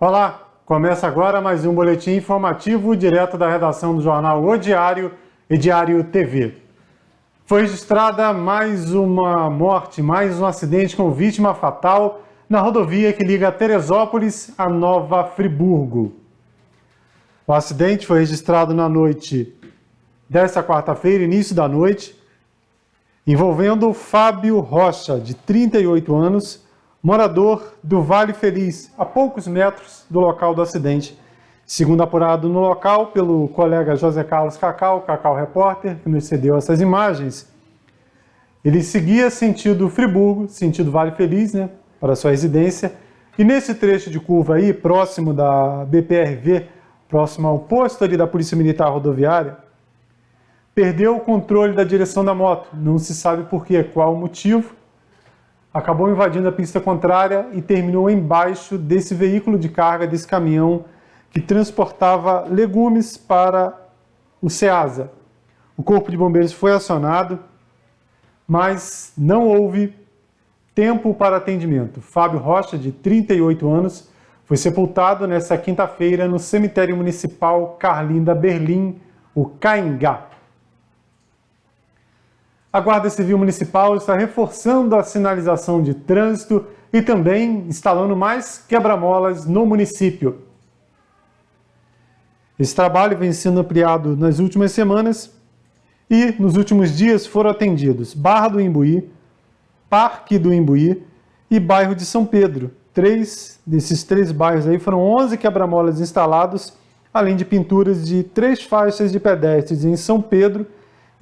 Olá, começa agora mais um boletim informativo direto da redação do jornal O Diário e Diário TV. Foi registrada mais uma morte, mais um acidente com vítima fatal na rodovia que liga Teresópolis a Nova Friburgo. O acidente foi registrado na noite desta quarta-feira, início da noite, envolvendo Fábio Rocha, de 38 anos, morador do Vale Feliz, a poucos metros do local do acidente. Segundo apurado no local pelo colega José Carlos Cacau Repórter, que nos cedeu essas imagens, ele seguia sentido Friburgo, sentido Vale Feliz, para sua residência, e nesse trecho de curva aí, próximo da BPRV, próximo ao posto ali da Polícia Militar Rodoviária, perdeu o controle da direção da moto, não se sabe por quê, qual o motivo, acabou invadindo a pista contrária e terminou embaixo desse veículo de carga, desse caminhão que transportava legumes para o Ceasa. O Corpo de Bombeiros foi acionado, mas não houve tempo para atendimento. Fábio Rocha, de 38 anos, foi sepultado nesta quinta-feira no cemitério municipal Carlinda Berlim, o Caingá. A Guarda Civil Municipal está reforçando a sinalização de trânsito e também instalando mais quebra-molas no município. Esse trabalho vem sendo ampliado nas últimas semanas e nos últimos dias foram atendidos Barra do Imbuí, Parque do Imbuí e bairro de São Pedro. Desses três bairros aí foram 11 quebra-molas instalados, além de pinturas de 3 faixas de pedestres em São Pedro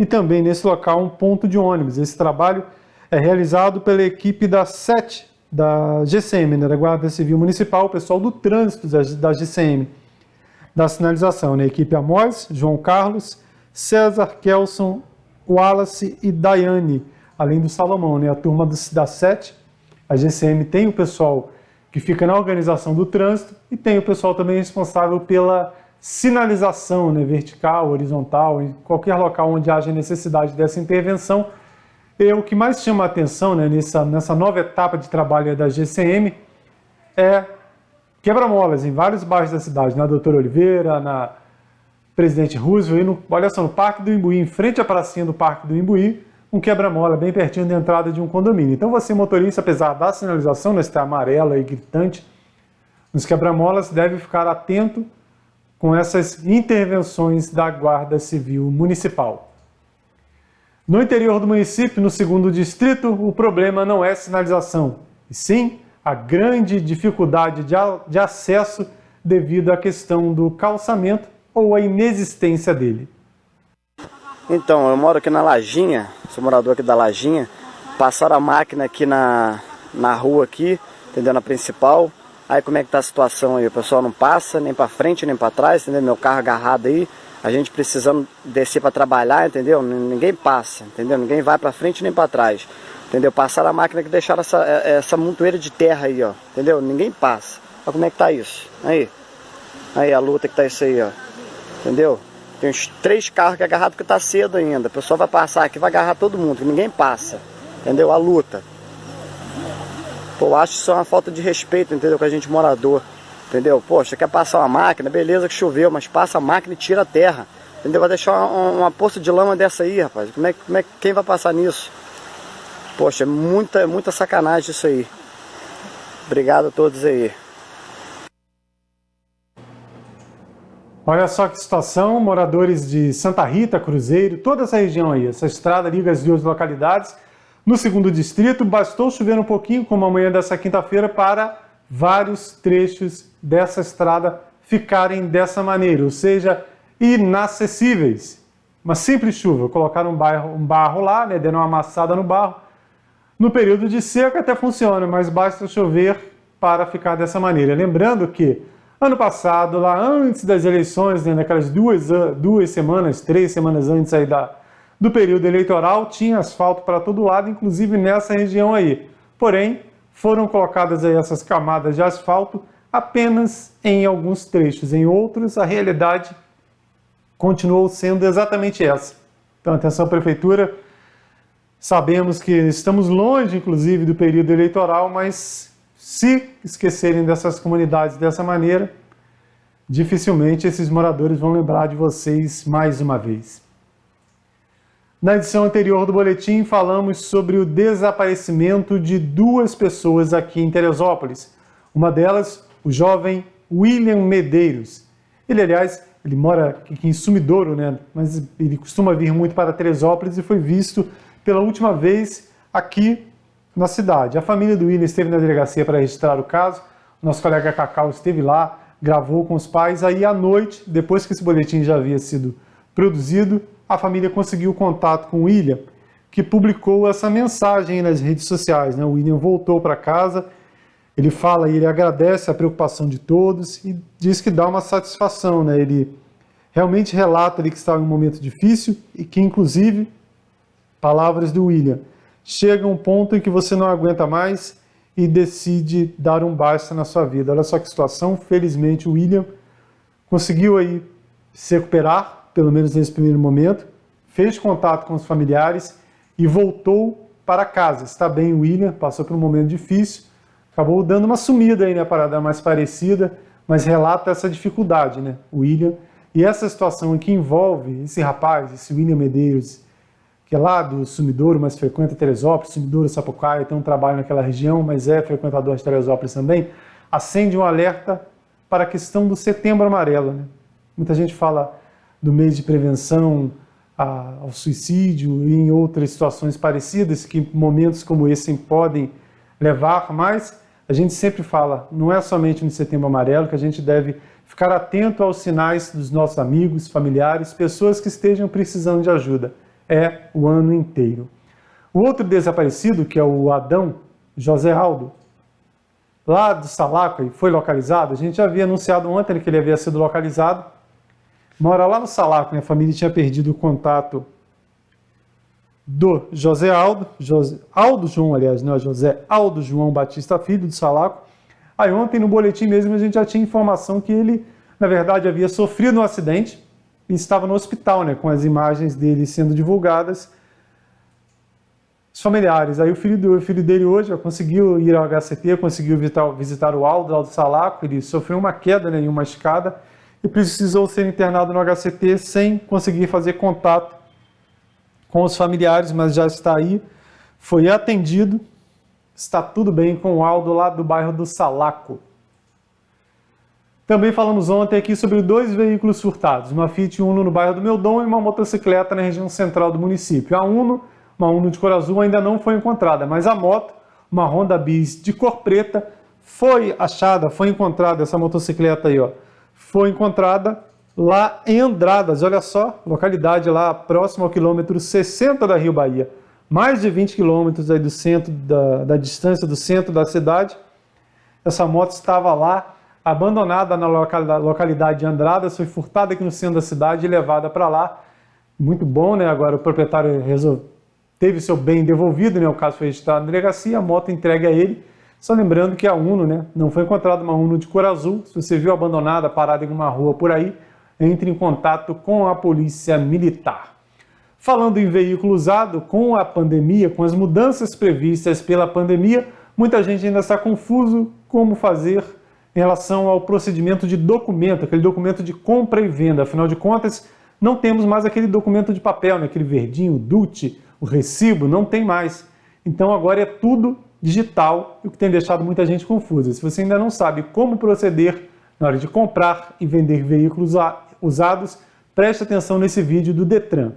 e também nesse local um ponto de ônibus. Esse trabalho é realizado pela equipe da 7 da GCM, da Guarda Civil Municipal, o pessoal do trânsito da GCM, da sinalização, a equipe Amós, João Carlos, César, Kelson, Wallace e Daiane, além do Salomão, a turma da 7. A GCM tem o pessoal que fica na organização do trânsito e tem o pessoal também responsável pela sinalização, vertical, horizontal, em qualquer local onde haja necessidade dessa intervenção. E o que mais chama a atenção nessa nova etapa de trabalho da GCM é quebra-molas em vários bairros da cidade, na Doutor Oliveira, na Presidente Roosevelt, olha só, no Parque do Imbuí, em frente à pracinha do Parque do Imbuí, um quebra-mola bem pertinho da entrada de um condomínio. Então você, motorista, apesar da sinalização, estar amarela e gritante, nos quebra-molas deve ficar atento com essas intervenções da Guarda Civil Municipal. No interior do município, no 2º distrito, o problema não é sinalização, e sim a grande dificuldade de acesso devido à questão do calçamento ou à inexistência dele. Então, eu moro aqui na Lajinha, sou morador aqui da Lajinha, passaram a máquina aqui na rua aqui, entendeu? Na principal. Aí como é que tá a situação aí? O pessoal não passa nem para frente nem para trás, entendeu? Meu carro agarrado aí, a gente precisando descer para trabalhar, entendeu? Ninguém passa, entendeu? Ninguém vai para frente nem para trás, entendeu? Passaram a máquina que deixaram essa montoeira de terra aí, ó, entendeu? Ninguém passa. Olha como é que tá isso. Aí a luta que tá isso aí, ó, entendeu? Tem uns 3 carros que agarrados porque tá cedo ainda. O pessoal vai passar aqui, vai agarrar todo mundo, que ninguém passa, entendeu? A luta. Pô, eu acho isso uma falta de respeito, entendeu? Com a gente morador, entendeu? Poxa, quer passar uma máquina, beleza que choveu, mas passa a máquina e tira a terra, entendeu? Vai deixar uma poça de lama dessa aí, rapaz. Quem vai passar nisso? Poxa, é muita sacanagem isso aí. Obrigado a todos aí. Olha só que situação, moradores de Santa Rita, Cruzeiro, toda essa região aí, essa estrada liga as 2 localidades. No 2º distrito, bastou chover um pouquinho, como amanhã dessa quinta-feira, para vários trechos dessa estrada ficarem dessa maneira, ou seja, inacessíveis. Uma simples chuva, colocaram um barro lá, deram uma amassada no barro. No período de seca até funciona, mas basta chover para ficar dessa maneira. Lembrando que ano passado, lá antes das eleições, naquelas 3 semanas antes aí do período eleitoral, tinha asfalto para todo lado, inclusive nessa região aí. Porém, foram colocadas aí essas camadas de asfalto apenas em alguns trechos. Em outros, a realidade continuou sendo exatamente essa. Então, atenção, Prefeitura, sabemos que estamos longe, inclusive, do período eleitoral, mas Se esquecerem dessas comunidades dessa maneira, dificilmente esses moradores vão lembrar de vocês mais uma vez. Na edição anterior do boletim, falamos sobre o desaparecimento de 2 pessoas aqui em Teresópolis. Uma delas, o jovem William Medeiros. Ele, aliás, ele mora aqui em Sumidouro, né? Mas ele costuma vir muito para Teresópolis e foi visto pela última vez aqui na cidade. A família do William esteve na delegacia para registrar o caso. O nosso colega Cacau esteve lá, gravou com os pais. Aí, à noite, depois que esse boletim já havia sido produzido, a família conseguiu contato com o William, que publicou essa mensagem nas redes sociais, né? O William voltou para casa, ele fala e ele agradece a preocupação de todos e diz que dá uma satisfação, né? Ele realmente relata ali que estava em um momento difícil e que, inclusive, palavras do William, chega um ponto em que você não aguenta mais e decide dar um basta na sua vida. Olha só que situação. Felizmente o William conseguiu aí se recuperar, pelo menos nesse primeiro momento, fez contato com os familiares e voltou para casa. Está bem o William, passou por um momento difícil, acabou dando uma sumida aí na parada mais parecida, mas relata essa dificuldade, né, o William. E essa situação que envolve esse rapaz, esse William Medeiros, que é lá do Sumidouro, mas frequenta Teresópolis, Sumidouro, Sapucaia, tem um trabalho naquela região, mas é frequentador de Teresópolis também, acende um alerta para a questão do Setembro Amarelo, né? Muita gente fala do mês de prevenção ao suicídio e em outras situações parecidas, que momentos como esse podem levar, mas a gente sempre fala, não é somente no Setembro Amarelo que a gente deve ficar atento aos sinais dos nossos amigos, familiares, pessoas que estejam precisando de ajuda. É o ano inteiro. O outro desaparecido, que é o Adão José Aldo, lá do Salaco, foi localizado. A gente já havia anunciado ontem que ele havia sido localizado. Mora lá no Salaco, né? A família tinha perdido o contato do José Aldo, Aldo João, aliás, não é José, Aldo João Batista Filho, do Salaco. Aí ontem no boletim mesmo a gente já tinha informação que ele, na verdade, havia sofrido um acidente e estava no hospital, né? Com as imagens dele sendo divulgadas. Os familiares, aí o filho dele hoje conseguiu ir ao HCT, conseguiu visitar o Aldo lá do Salaco. Ele sofreu uma queda, né, em uma escada e precisou ser internado no HCT sem conseguir fazer contato com os familiares, mas já está aí, foi atendido, está tudo bem com o Aldo lá do bairro do Salaco. Também falamos ontem aqui sobre 2 veículos furtados, uma Fiat Uno no bairro do Meudon e uma motocicleta na região central do município. A Uno, uma Uno de cor azul, ainda não foi encontrada, mas a moto, uma Honda Bis de cor preta, foi achada, foi encontrada, essa motocicleta aí, ó, foi encontrada lá em Andradas, olha só, localidade lá próximo ao quilômetro 60 da Rio Bahia, mais de 20 quilômetros aí do centro, da distância do centro da cidade. Essa moto estava lá, abandonada na localidade de Andradas, foi furtada aqui no centro da cidade e levada para lá. Muito bom, né? Agora o proprietário teve seu bem devolvido, né? O caso foi registrado na delegacia, a moto entregue a ele. Só lembrando que a Uno, né? Não foi encontrada uma Uno de cor azul. Se você viu abandonada, parada em uma rua por aí, entre em contato com a polícia militar. Falando em veículo usado, com a pandemia, com as mudanças previstas pela pandemia, muita gente ainda está confuso como fazer em relação ao procedimento de documento, aquele documento de compra e venda. Afinal de contas, não temos mais aquele documento de papel, né? Aquele verdinho, o DUT, o recibo, não tem mais. Então agora é tudo digital, o que tem deixado muita gente confusa. Se você ainda não sabe como proceder na hora de comprar e vender veículos usados, preste atenção nesse vídeo do Detran.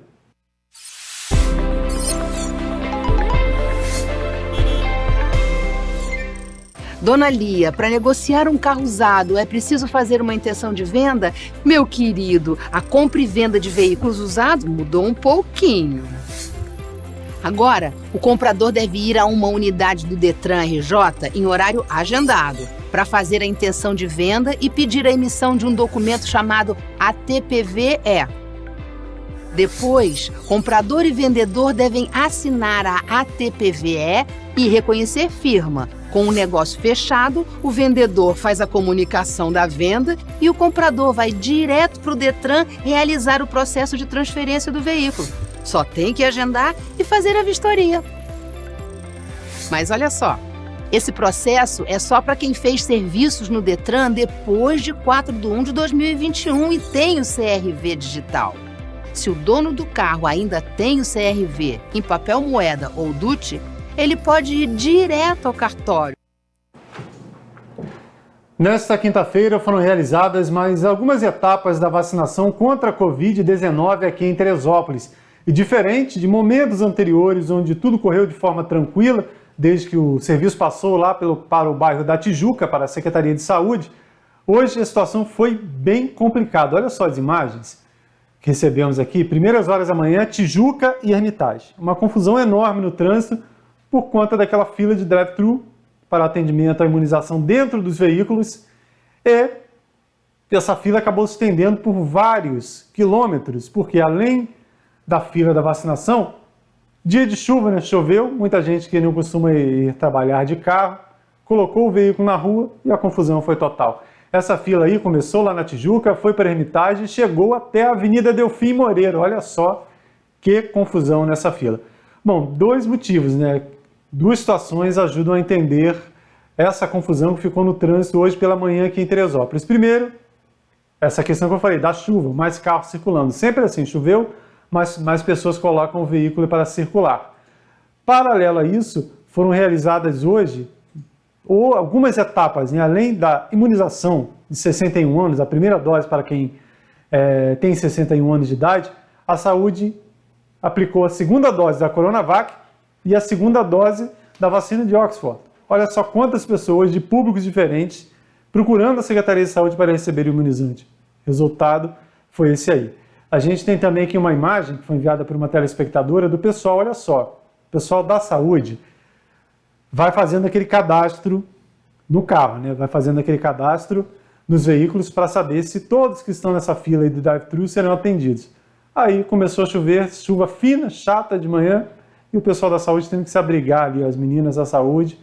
Dona Lia, para negociar um carro usado é preciso fazer uma intenção de venda? Meu querido, a compra e venda de veículos usados mudou um pouquinho. Agora, o comprador deve ir a uma unidade do Detran RJ em horário agendado para fazer a intenção de venda e pedir a emissão de um documento chamado ATPVE. Depois, comprador e vendedor devem assinar a ATPVE e reconhecer firma. Com o negócio fechado, o vendedor faz a comunicação da venda e o comprador vai direto para o Detran realizar o processo de transferência do veículo. Só tem que agendar e fazer a vistoria. Mas olha só, Esse processo é só para quem fez serviços no Detran depois de 4/1 de 2021 e tem o CRV digital. Se o dono do carro ainda tem o CRV em papel moeda ou DUT, ele pode ir direto ao cartório. Nesta quinta-feira foram realizadas mais algumas etapas da vacinação contra a Covid-19 aqui em Teresópolis. E diferente de momentos anteriores, onde tudo correu de forma tranquila, desde que o serviço passou lá para o bairro da Tijuca, para a Secretaria de Saúde, hoje a situação foi bem complicada. Olha só as imagens que recebemos aqui. Primeiras horas da manhã, Tijuca e Hermitage. Uma confusão enorme no trânsito por conta daquela fila de drive-thru para atendimento à imunização dentro dos veículos. E essa fila acabou se estendendo por vários quilômetros, porque além da fila da vacinação, dia de chuva, né? Choveu, muita gente que não costuma ir trabalhar de carro, colocou o veículo na rua e a confusão foi total. Essa fila aí começou lá na Tijuca, foi para a Hermitage e chegou até a Avenida Delfim Moreira. Olha só que confusão nessa fila. Bom, dois motivos, né? Duas situações ajudam a entender essa confusão que ficou no trânsito hoje pela manhã aqui em Teresópolis. Primeiro, essa questão que eu falei, da chuva, mais carros circulando. Sempre assim, choveu, mais pessoas colocam o veículo para circular. Paralelo a isso, foram realizadas hoje algumas etapas, né? Além da imunização de 61 anos, a primeira dose para quem tem 61 anos de idade, a saúde aplicou a segunda dose da Coronavac e a segunda dose da vacina de Oxford. Olha só quantas pessoas de públicos diferentes procurando a Secretaria de Saúde para receber o imunizante. O resultado foi esse aí. A gente tem também aqui uma imagem que foi enviada por uma telespectadora do pessoal, olha só, o pessoal da saúde vai fazendo aquele cadastro no carro, né? Vai fazendo aquele cadastro nos veículos para saber se todos que estão nessa fila aí do drive-thru serão atendidos. Aí começou a chover, chuva fina, chata de manhã, e o pessoal da saúde tendo que se abrigar ali, as meninas da saúde,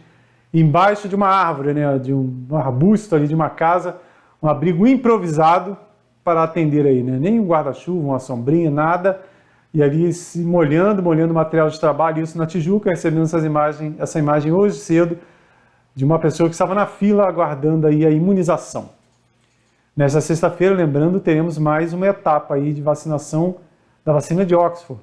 embaixo de uma árvore, né? De um arbusto ali de uma casa, um abrigo improvisado para atender aí, né? Nem um guarda-chuva, uma sombrinha, nada. E ali se molhando material de trabalho, isso na Tijuca, recebendo essa imagem hoje cedo, de uma pessoa que estava na fila aguardando aí a imunização. Nessa sexta-feira, lembrando, teremos mais uma etapa aí de vacinação da vacina de Oxford.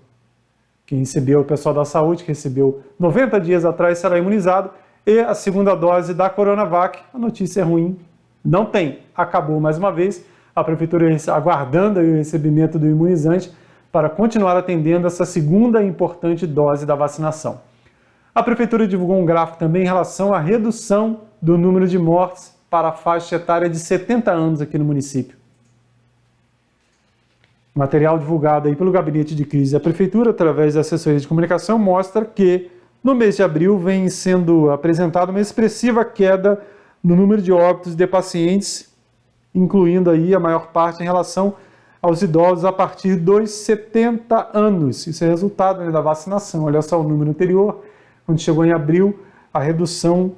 Quem recebeu, o pessoal da saúde, que recebeu 90 dias atrás, será imunizado. E a segunda dose da Coronavac, a notícia é ruim, não tem. Acabou mais uma vez, a prefeitura aguardando aí o recebimento do imunizante, para continuar atendendo essa segunda importante dose da vacinação. A Prefeitura divulgou um gráfico também em relação à redução do número de mortes para a faixa etária de 70 anos aqui no município. O material divulgado aí pelo Gabinete de Crise da Prefeitura, através da assessoria de comunicação, mostra que no mês de abril vem sendo apresentada uma expressiva queda no número de óbitos de pacientes, incluindo aí a maior parte em relação aos idosos a partir dos 70 anos. Isso é resultado, né, da vacinação. Olha só o número anterior, quando chegou em abril, a redução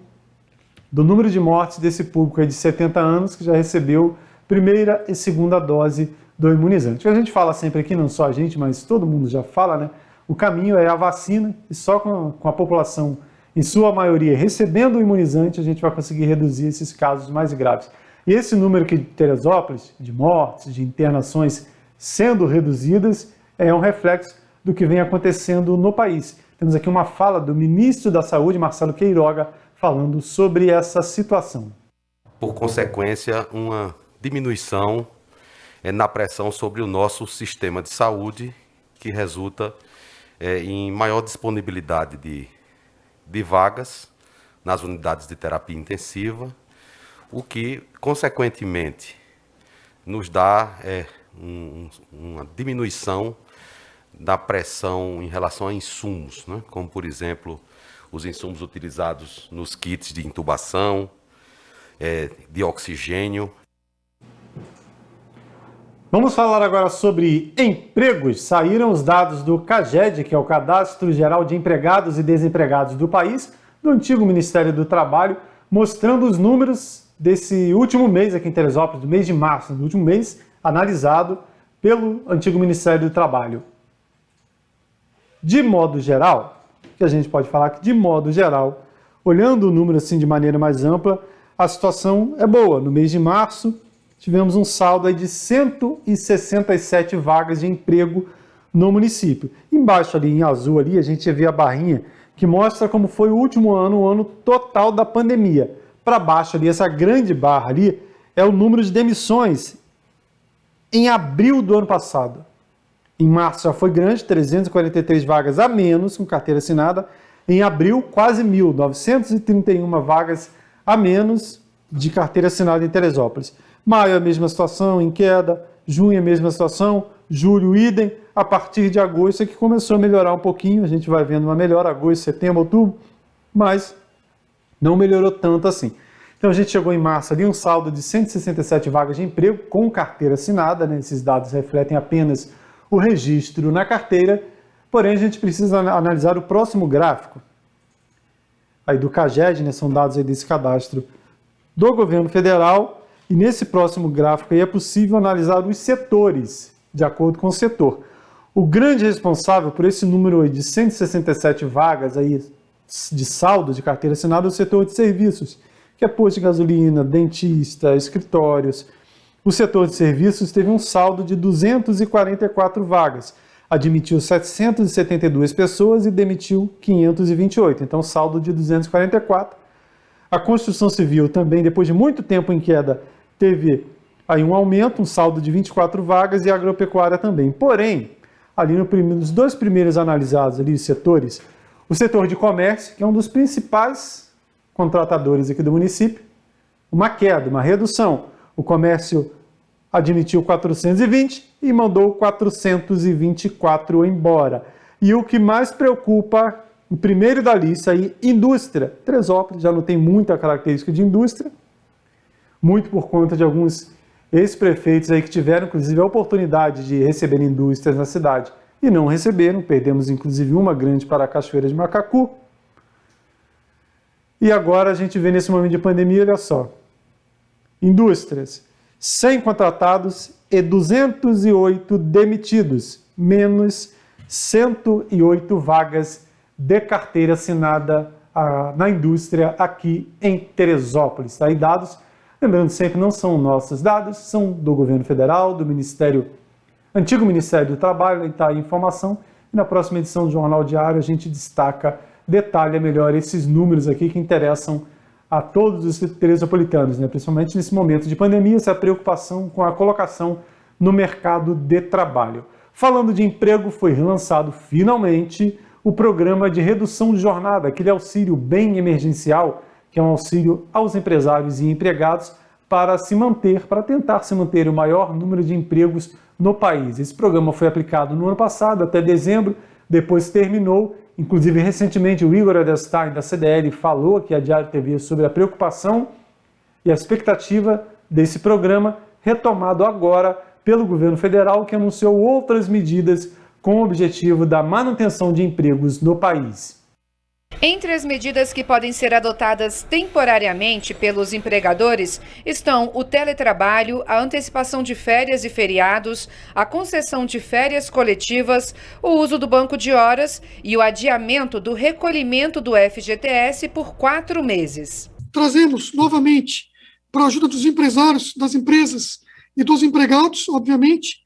do número de mortes desse público aí de 70 anos que já recebeu primeira e segunda dose do imunizante. A gente fala sempre aqui, não só a gente, mas todo mundo já fala, né? O caminho é a vacina e só com a população, em sua maioria, recebendo o imunizante, a gente vai conseguir reduzir esses casos mais graves. E esse número aqui de Teresópolis, de mortes, de internações sendo reduzidas, é um reflexo do que vem acontecendo no país. Temos aqui uma fala do ministro da Saúde, Marcelo Queiroga, falando sobre essa situação. Por consequência, uma diminuição na pressão sobre o nosso sistema de saúde, que resulta em maior disponibilidade de vagas nas unidades de terapia intensiva, o que, consequentemente, nos dá uma diminuição da pressão em relação a insumos, né? Como, por exemplo, os insumos utilizados nos kits de intubação, de oxigênio. Vamos falar agora sobre empregos. Saíram os dados do CAGED, que é o Cadastro Geral de Empregados e Desempregados do país, do antigo Ministério do Trabalho, mostrando os números desse último mês aqui em Teresópolis, do mês de março, do último mês, analisado pelo antigo Ministério do Trabalho. De modo geral, que a gente pode falar que de modo geral, olhando o número assim de maneira mais ampla, a situação é boa. No mês de março, tivemos um saldo aí de 167 vagas de emprego no município. Embaixo ali, em azul, ali, a gente vê a barrinha que mostra como foi o último ano, o ano total da pandemia. Para baixo ali, essa grande barra ali, é o número de demissões em abril do ano passado. Em março já foi grande, 343 vagas a menos com carteira assinada. Em abril, quase 1.000, 931 vagas a menos de carteira assinada em Teresópolis. Maio, a mesma situação, em queda. Junho, a mesma situação. Julho, idem. A partir de agosto é que começou a melhorar um pouquinho. A gente vai vendo uma melhora, agosto, setembro, outubro. Mas não melhorou tanto assim. Então a gente chegou em março ali um saldo de 167 vagas de emprego com carteira assinada, né? Esses dados refletem apenas o registro na carteira, porém a gente precisa analisar o próximo gráfico. Aí do CAGED, né? São dados aí desse cadastro do governo federal, e nesse próximo gráfico aí é possível analisar os setores, de acordo com o setor. O grande responsável por esse número aí de 167 vagas aí de saldo de carteira assinada é o setor de serviços, que é posto de gasolina, dentista, escritórios. O setor de serviços teve um saldo de 244 vagas, admitiu 772 pessoas e demitiu 528, então saldo de 244. A construção civil também, depois de muito tempo em queda, teve aí um aumento, um saldo de 24 vagas, e a agropecuária também. Porém, ali nos dois primeiros analisados, ali, os setores, o setor de comércio, que é um dos principais contratadores aqui do município, uma queda, uma redução. O comércio admitiu 420 e mandou 424 embora. E o que mais preocupa, o primeiro da lista aí, indústria. Teresópolis já não tem muita característica de indústria, muito por conta de alguns ex-prefeitos aí que tiveram, inclusive, a oportunidade de receber indústrias na cidade e não receberam. Perdemos, inclusive, uma grande para a Cachoeira de Macacu. E agora a gente vê nesse momento de pandemia, olha só, indústrias, 100 contratados e 208 demitidos, menos 108 vagas de carteira assinada na indústria aqui em Teresópolis. Aí dados, lembrando sempre, não são nossos dados, são do governo federal, do antigo Ministério do Trabalho, está aí a informação. E na próxima edição do Jornal Diário a gente detalha melhor esses números aqui que interessam a todos os teresopolitanos, né? Principalmente nesse momento de pandemia, essa preocupação com a colocação no mercado de trabalho. Falando de emprego, foi relançado finalmente o programa de redução de jornada, aquele auxílio bem emergencial, que é um auxílio aos empresários e empregados para tentar se manter o maior número de empregos no país. Esse programa foi aplicado no ano passado, até dezembro, depois terminou. Inclusive, recentemente, o Igor Adestein, da CDL, falou aqui à Diário TV sobre a preocupação e a expectativa desse programa, retomado agora pelo governo federal, que anunciou outras medidas com o objetivo da manutenção de empregos no país. Entre as medidas que podem ser adotadas temporariamente pelos empregadores estão o teletrabalho, a antecipação de férias e feriados, a concessão de férias coletivas, o uso do banco de horas e o adiamento do recolhimento do FGTS por 4 meses. Trazemos novamente para a ajuda dos empresários, das empresas e dos empregados, obviamente,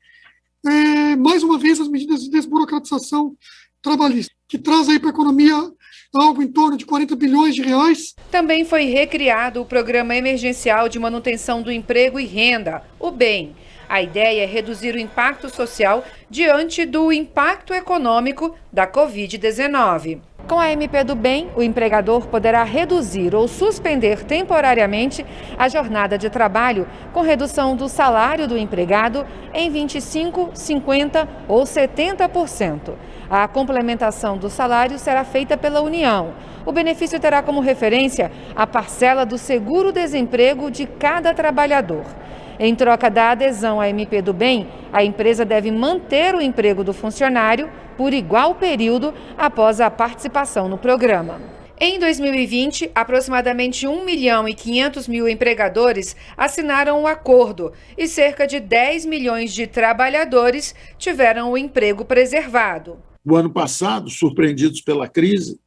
mais uma vez as medidas de desburocratização trabalhista, que traz aí para a economia algo em torno de 40 bilhões de reais. Também foi recriado o Programa Emergencial de Manutenção do Emprego e Renda, o BEM. A ideia é reduzir o impacto social diante do impacto econômico da Covid-19. Com a MP do BEM, o empregador poderá reduzir ou suspender temporariamente a jornada de trabalho com redução do salário do empregado em 25%, 50% ou 70%. A complementação do salário será feita pela União. O benefício terá como referência a parcela do seguro-desemprego de cada trabalhador. Em troca da adesão à MP do BEM, a empresa deve manter o emprego do funcionário por igual período após a participação no programa. Em 2020, aproximadamente 1.500.000 empregadores assinaram o acordo e cerca de 10 milhões de trabalhadores tiveram o emprego preservado. O ano passado, surpreendidos pela crise,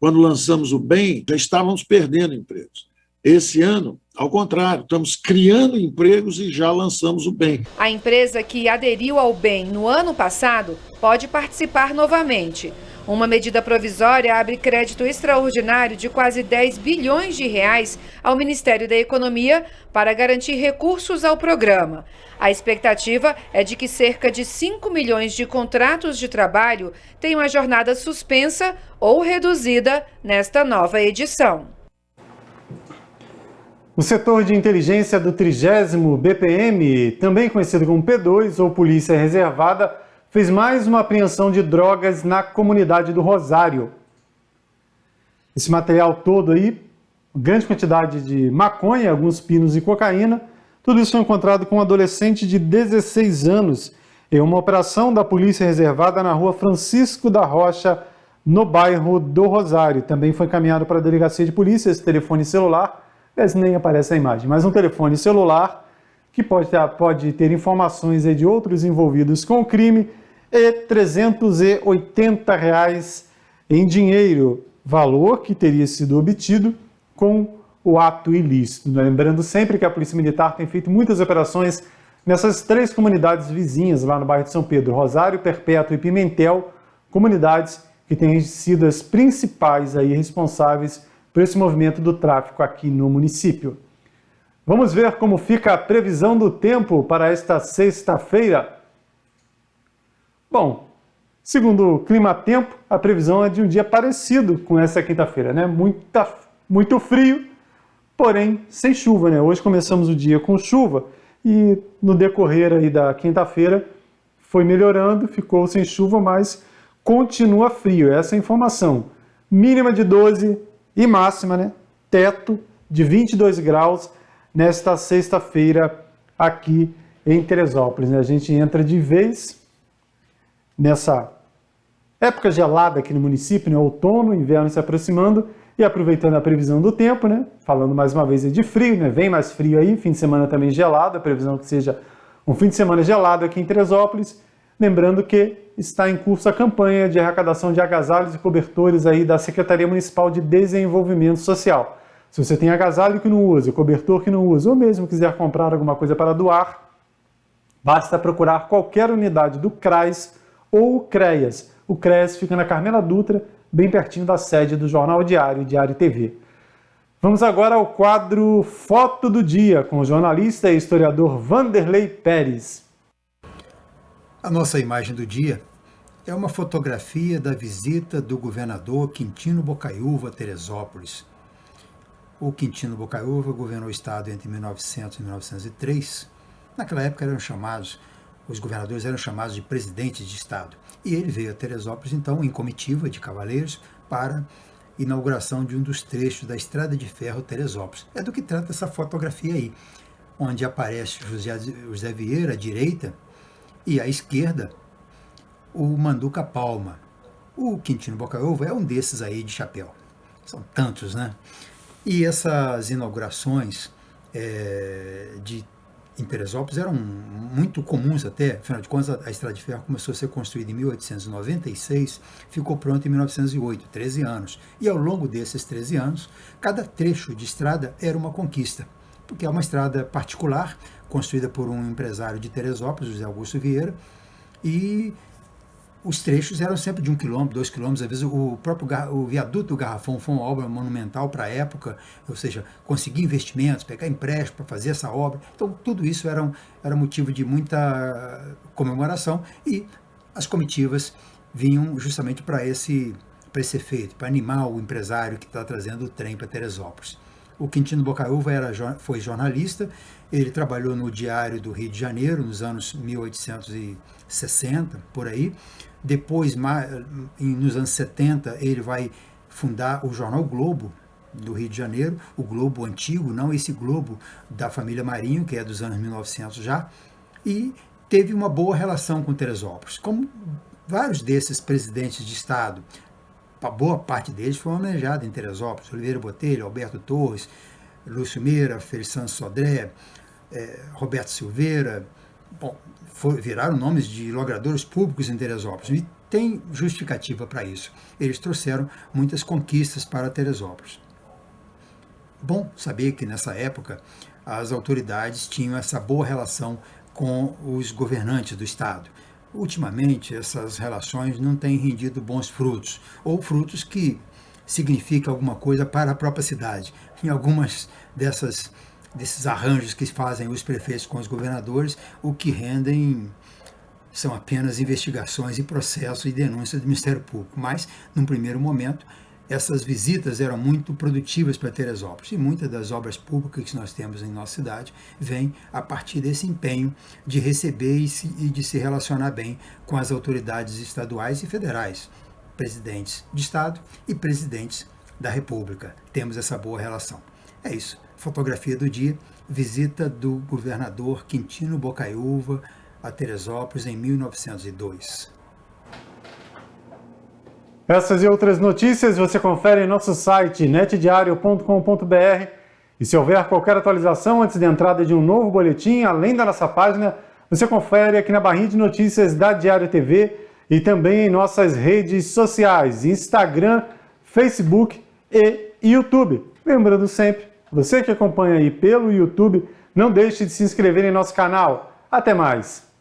quando lançamos o BEM, já estávamos perdendo empregos. Esse ano, ao contrário, estamos criando empregos e já lançamos o BEM. A empresa que aderiu ao BEM no ano passado pode participar novamente. Uma medida provisória abre crédito extraordinário de quase 10 bilhões de reais ao Ministério da Economia para garantir recursos ao programa. A expectativa é de que cerca de 5 milhões de contratos de trabalho tenham a jornada suspensa ou reduzida nesta nova edição. O setor de inteligência do 30º BPM, também conhecido como P2 ou Polícia Reservada, fez mais uma apreensão de drogas na comunidade do Rosário. Esse material todo aí, grande quantidade de maconha, alguns pinos e cocaína, tudo isso foi encontrado com um adolescente de 16 anos em uma operação da Polícia Reservada na rua Francisco da Rocha, no bairro do Rosário. Também foi encaminhado para a delegacia de polícia esse telefone celular, mas nem aparece a imagem, mas um telefone celular que pode ter informações aí de outros envolvidos com o crime e R$ 380 em dinheiro, valor que teria sido obtido com o ato ilícito. Lembrando sempre que a Polícia Militar tem feito muitas operações nessas 3 comunidades vizinhas lá no bairro de São Pedro, Rosário, Perpétua e Pimentel, comunidades que têm sido as principais aí responsáveis por esse movimento do tráfico aqui no município. Vamos ver como fica a previsão do tempo para esta sexta-feira. Bom, segundo o Climatempo, a previsão é de um dia parecido com essa quinta-feira, né? Muito frio, porém sem chuva, né? Hoje começamos o dia com chuva e no decorrer aí da quinta-feira foi melhorando, ficou sem chuva, mas continua frio. Essa é a informação. Mínima de 12 e máxima, né? Teto de 22 graus nesta sexta-feira aqui em Teresópolis, né? A gente entra de vez nessa época gelada aqui no município, né? Outono, inverno se aproximando e aproveitando a previsão do tempo, né? Falando mais uma vez de frio, né? Vem mais frio aí, fim de semana também gelado, a previsão que seja um fim de semana gelado aqui em Teresópolis. Lembrando que está em curso a campanha de arrecadação de agasalhos e cobertores aí da Secretaria Municipal de Desenvolvimento Social. Se você tem agasalho que não usa, cobertor que não usa, ou mesmo quiser comprar alguma coisa para doar, basta procurar qualquer unidade do CRAS ou o CREAS. O CREAS fica na Carmela Dutra, bem pertinho da sede do Jornal Diário, Diário TV. Vamos agora ao quadro Foto do Dia, com o jornalista e historiador Vanderlei Pérez. A nossa imagem do dia é uma fotografia da visita do governador Quintino Bocaiúva a Teresópolis. O Quintino Bocaiúva governou o estado entre 1900 e 1903. Naquela época os governadores eram chamados de presidentes de estado. E ele veio a Teresópolis, então, em comitiva de cavaleiros para a inauguração de um dos trechos da Estrada de Ferro Teresópolis. É do que trata essa fotografia aí, onde aparece José Vieira à direita e à esquerda o Manduca Palma. O Quintino Bocaiúva é um desses aí de chapéu. São tantos, né? E essas inaugurações em Teresópolis eram muito comuns até, afinal de contas a Estrada de Ferro começou a ser construída em 1896, ficou pronta em 1908, 13 anos. E ao longo desses 13 anos, cada trecho de estrada era uma conquista, porque é uma estrada particular, construída por um empresário de Teresópolis, José Augusto Vieira, e os trechos eram sempre de 1 quilômetro, 2 quilômetros, às vezes o viaduto do Garrafão foi uma obra monumental para a época, ou seja, conseguir investimentos, pegar empréstimo para fazer essa obra. Então, tudo isso era motivo de muita comemoração e as comitivas vinham justamente para esse efeito, para animar o empresário que está trazendo o trem para Teresópolis. O Quintino Bocaiúva foi jornalista, ele trabalhou no Diário do Rio de Janeiro nos anos 1860, por aí. Depois, nos anos 70, ele vai fundar o jornal Globo, do Rio de Janeiro, o Globo antigo, não esse Globo da família Marinho, que é dos anos 1900 já, e teve uma boa relação com Teresópolis. Como vários desses presidentes de Estado, a boa parte deles foi homenageada em Teresópolis, Oliveira Botelho, Alberto Torres, Lúcio Meira, Feliciano Sodré, Roberto Silveira, viraram nomes de logradouros públicos em Teresópolis. E tem justificativa para isso. Eles trouxeram muitas conquistas para Teresópolis. Bom saber que nessa época as autoridades tinham essa boa relação com os governantes do Estado. Ultimamente, essas relações não têm rendido bons frutos, ou frutos que significam alguma coisa para a própria cidade. Em algumas desses arranjos que fazem os prefeitos com os governadores, o que rendem são apenas investigações e processos e denúncias do Ministério Público. Mas, num primeiro momento, essas visitas eram muito produtivas para Teresópolis. E muitas das obras públicas que nós temos em nossa cidade vêm a partir desse empenho de receber e de se relacionar bem com as autoridades estaduais e federais, presidentes de Estado e presidentes da República. Temos essa boa relação. É isso. Fotografia do dia, visita do governador Quintino Bocaiúva a Teresópolis em 1902. Essas e outras notícias você confere em nosso site netdiario.com.br e se houver qualquer atualização antes da entrada de um novo boletim, além da nossa página, você confere aqui na barrinha de notícias da Diário TV e também em nossas redes sociais, Instagram, Facebook e YouTube. Lembrando sempre, você que acompanha aí pelo YouTube, não deixe de se inscrever em nosso canal. Até mais!